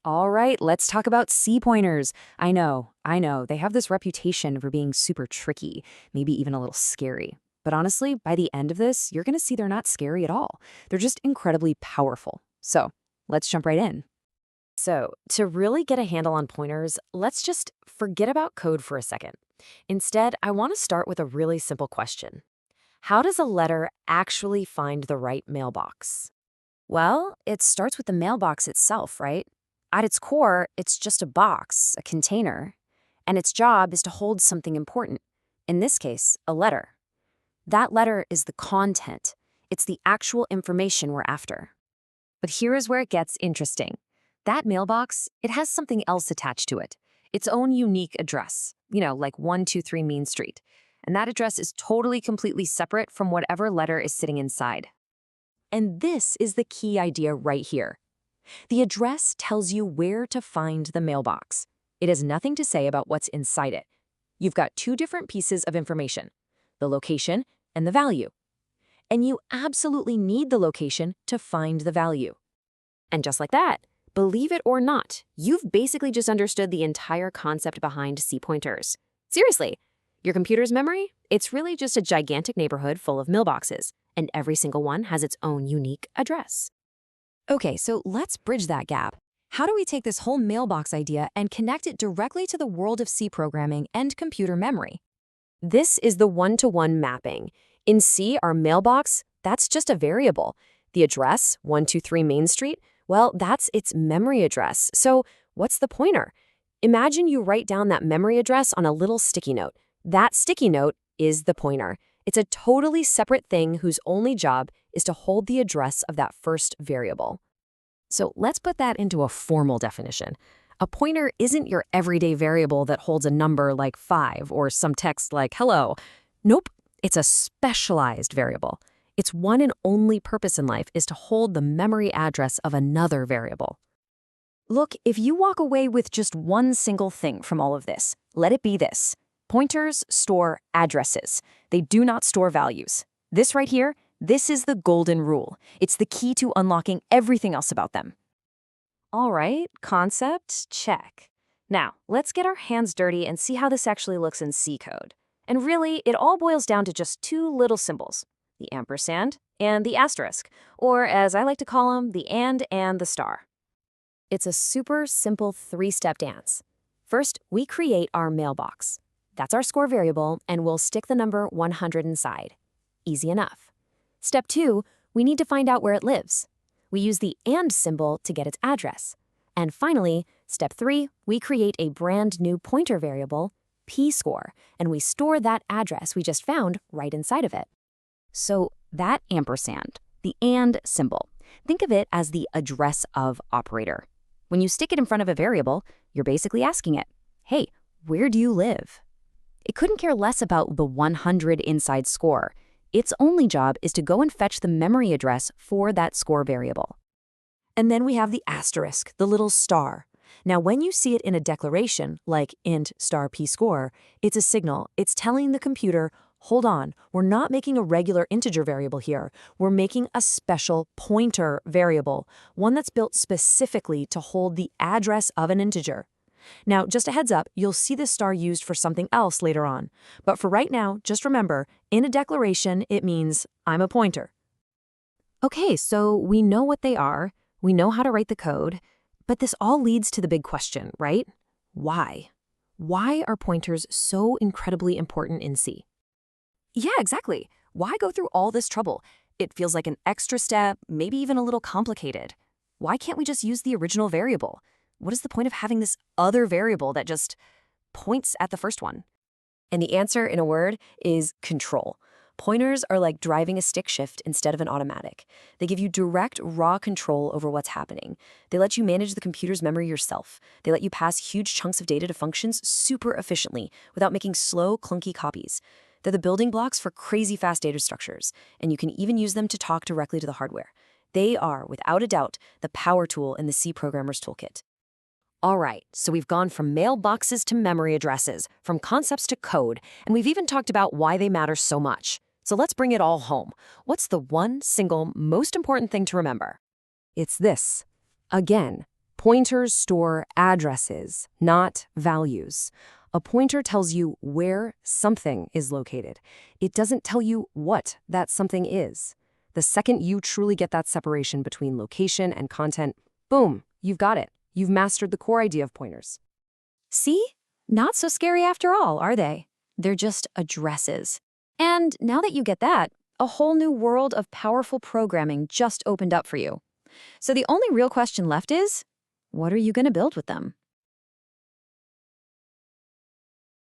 All right, let's talk about C pointers. I know, they have this reputation for being super tricky, maybe even a little scary. But honestly, by the end of this, you're gonna see they're not scary at all. They're just incredibly powerful. So let's jump right in. So, to really get a handle on pointers, let's just forget about code for a second. Instead, I want to start with a really simple question. How does a letter actually find the right mailbox? Well, it starts with the mailbox itself, right? At its core, it's just a box, a container, and its job is to hold something important. In this case, a letter. That letter is the content. It's the actual information we're after. But here is where it gets interesting. That mailbox, it has something else attached to it. Its own unique address, like 123 Main Street. And that address is totally, completely separate from whatever letter is sitting inside. And this is the key idea right here. The address tells you where to find the mailbox. It has nothing to say about what's inside it. You've got two different pieces of information, the location and the value. And you absolutely need the location to find the value. And just like that, believe it or not, you've basically just understood the entire concept behind C pointers. Seriously, your computer's memory? It's really just a gigantic neighborhood full of mailboxes, and every single one has its own unique address. Okay, so let's bridge that gap. How do we take this whole mailbox idea and connect it directly to the world of C programming and computer memory? This is the one-to-one mapping. In C, our mailbox, that's just a variable. The address, 123 Main Street, well, that's its memory address. So what's the pointer? Imagine you write down that memory address on a little sticky note. That sticky note is the pointer. It's a totally separate thing whose only job is to hold the address of that first variable. So let's put that into a formal definition. A pointer isn't your everyday variable that holds a number like 5 or some text like hello. Nope, it's a specialized variable. Its one and only purpose in life is to hold the memory address of another variable. Look, if you walk away with just one single thing from all of this, let it be this. Pointers store addresses. They do not store values. This right here, this is the golden rule. It's the key to unlocking everything else about them. All right, concept, check. Now, let's get our hands dirty and see how this actually looks in C code. And really, it all boils down to just two little symbols, the ampersand and the asterisk, or as I like to call them, the and the star. It's a super simple three-step dance. First, we create our mailbox. That's our score variable, and we'll stick the number 100 inside. Easy enough. Step 2, we need to find out where it lives. We use the and symbol to get its address. And finally, step 3, we create a brand new pointer variable, p-score, and we store that address we just found right inside of it. So that ampersand, the and symbol, think of it as the address of operator. When you stick it in front of a variable, you're basically asking it, hey, where do you live? It couldn't care less about the 100 inside score. Its only job is to go and fetch the memory address for that score variable. And then we have the asterisk, the little star. Now, when you see it in a declaration, like int star p-score, it's a signal. It's telling the computer, hold on, we're not making a regular integer variable here. We're making a special pointer variable, one that's built specifically to hold the address of an integer. Now, just a heads up, you'll see this star used for something else later on. But for right now, just remember, in a declaration, it means I'm a pointer. Okay, so we know what they are, we know how to write the code, but this all leads to the big question, right? Why? Why are pointers so incredibly important in C? Yeah, exactly. Why go through all this trouble? It feels like an extra step, maybe even a little complicated. Why can't we just use the original variable? What is the point of having this other variable that just points at the first one? And the answer, in a word, is control. Pointers are like driving a stick shift instead of an automatic. They give you direct, raw control over what's happening. They let you manage the computer's memory yourself. They let you pass huge chunks of data to functions super efficiently without making slow, clunky copies. They're the building blocks for crazy fast data structures, and you can even use them to talk directly to the hardware. They are, without a doubt, the power tool in the C programmer's toolkit. All right, so we've gone from mailboxes to memory addresses, from concepts to code, and we've even talked about why they matter so much. So let's bring it all home. What's the one single most important thing to remember? It's this. Again, Pointers store addresses, not values. A pointer tells you where something is located. It doesn't tell you what that something is. The second you truly get that separation between location and content, boom, you've got it. You've mastered the core idea of pointers. See? Not so scary after all, are they? They're just addresses. And now that you get that, a whole new world of powerful programming just opened up for you. So the only real question left is, what are you going to build with them?